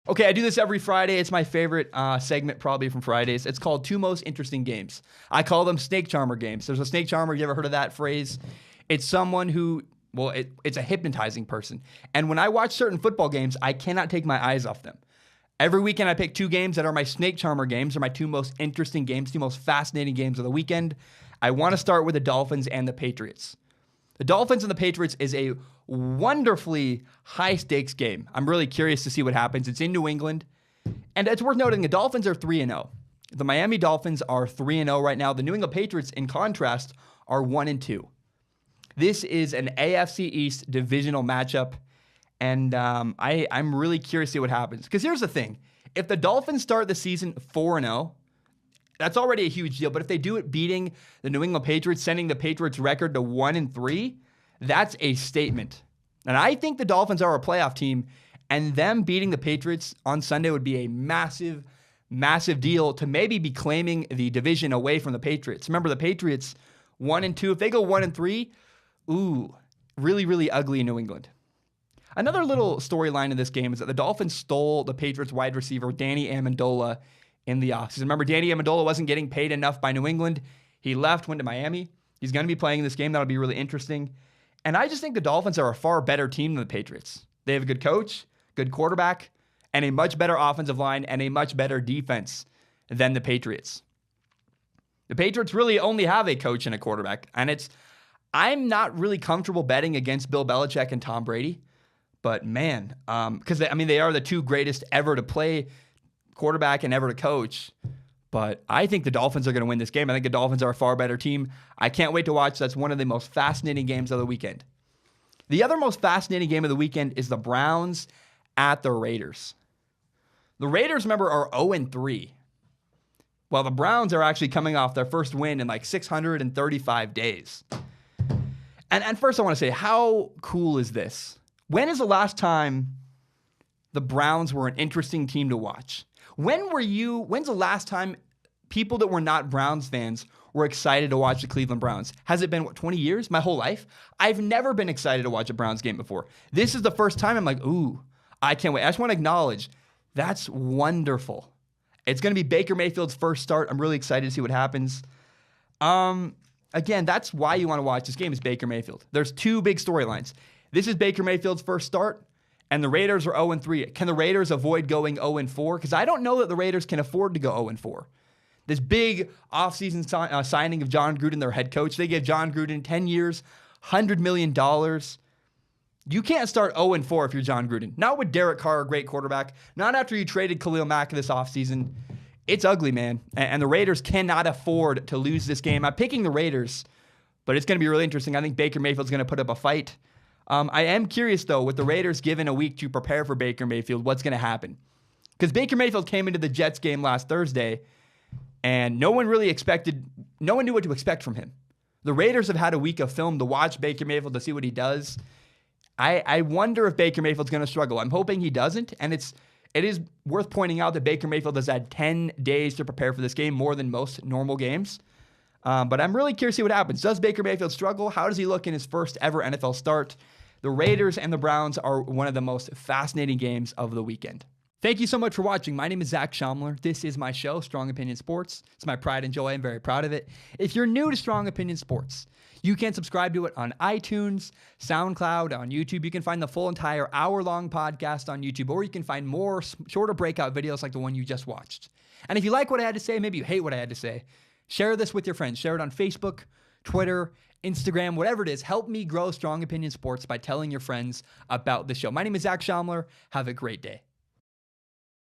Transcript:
Okay, I do this every Friday. It's my favorite segment probably from Fridays. It's called Two Most Interesting Games. I call them snake charmer games. There's a snake charmer. You ever heard of that phrase? It's someone who, it's a hypnotizing person. And when I watch certain football games, I cannot take my eyes off them. Every weekend I pick two games that are my snake charmer games, are my two most interesting games, two most fascinating games of the weekend. I want to start with the Dolphins and the Patriots. The Dolphins and the Patriots is a wonderfully high-stakes game. I'm really curious to see what happens. It's in New England. And it's worth noting, the Dolphins are 3-0. The Miami Dolphins are 3-0 right now. The New England Patriots, in contrast, are 1-2. This is an AFC East divisional matchup, and I'm really curious to see what happens. Because here's the thing. If the Dolphins start the season 4-0, that's already a huge deal. But if they do it beating the New England Patriots, sending the Patriots record to 1-3, that's a statement. And I think the Dolphins are a playoff team, and them beating the Patriots on Sunday would be a massive, massive deal to maybe be claiming the division away from the Patriots. Remember, the Patriots 1-2. If they go 1-3, really, really ugly in New England. Another little storyline in this game is that the Dolphins stole the Patriots wide receiver Danny Amendola in the offseason. Remember, Danny Amendola wasn't getting paid enough by New England. He left, went to Miami. He's going to be playing this game. That'll be really interesting. And I just think the Dolphins are a far better team than the Patriots. They have a good coach, good quarterback, and a much better offensive line and a much better defense than the Patriots. The Patriots really only have a coach and a quarterback. And I'm not really comfortable betting against Bill Belichick and Tom Brady. But man, because they are the two greatest ever to play quarterback and ever to coach. But I think the Dolphins are going to win this game. I think the Dolphins are a far better team. I can't wait to watch. That's one of the most fascinating games of the weekend. The other most fascinating game of the weekend is the Browns at the Raiders. The Raiders, remember, are 0-3. While the Browns are actually coming off their first win in like 635 days. And first I want to say, how cool is this? When is the last time the Browns were an interesting team to watch? When's the last time people that were not Browns fans were excited to watch the Cleveland Browns? Has it been, 20 years? My whole life? I've never been excited to watch a Browns game before. This is the first time I'm like, I can't wait. I just want to acknowledge, that's wonderful. It's going to be Baker Mayfield's first start. I'm really excited to see what happens. Again, that's why you want to watch this game is Baker Mayfield. There's two big storylines. This is Baker Mayfield's first start. And the Raiders are 0-3. Can the Raiders avoid going 0-4? Because I don't know that the Raiders can afford to go 0-4. This big offseason signing of John Gruden, their head coach, they gave John Gruden 10 years, $100 million. You can't start 0-4 if you're John Gruden. Not with Derek Carr, a great quarterback. Not after you traded Khalil Mack this offseason. It's ugly, man. And the Raiders cannot afford to lose this game. I'm picking the Raiders, but it's going to be really interesting. I think Baker Mayfield's going to put up a fight. I am curious, though, with the Raiders given a week to prepare for Baker Mayfield, what's going to happen? Because Baker Mayfield came into the Jets game last Thursday, and no one knew what to expect from him. The Raiders have had a week of film to watch Baker Mayfield to see what he does. I wonder if Baker Mayfield's going to struggle. I'm hoping he doesn't, and it is worth pointing out that Baker Mayfield has had 10 days to prepare for this game, more than most normal games. But I'm really curious to see what happens. Does Baker Mayfield struggle? How does he look in his first ever NFL start? The Raiders and the Browns are one of the most fascinating games of the weekend. Thank you so much for watching. My name is Zach Schaumler. This is my show, Strong Opinion Sports. It's my pride and joy. I'm very proud of it. If you're new to Strong Opinion Sports, you can subscribe to it on iTunes, SoundCloud, on YouTube. You can find the full entire hour-long podcast on YouTube, or you can find more shorter breakout videos like the one you just watched. And if you like what I had to say, maybe you hate what I had to say, share this with your friends. Share it on Facebook, Twitter, Instagram, whatever it is. Help me grow Strong Opinion Sports by telling your friends about the show. My name is Zach Schaumler. Have a great day.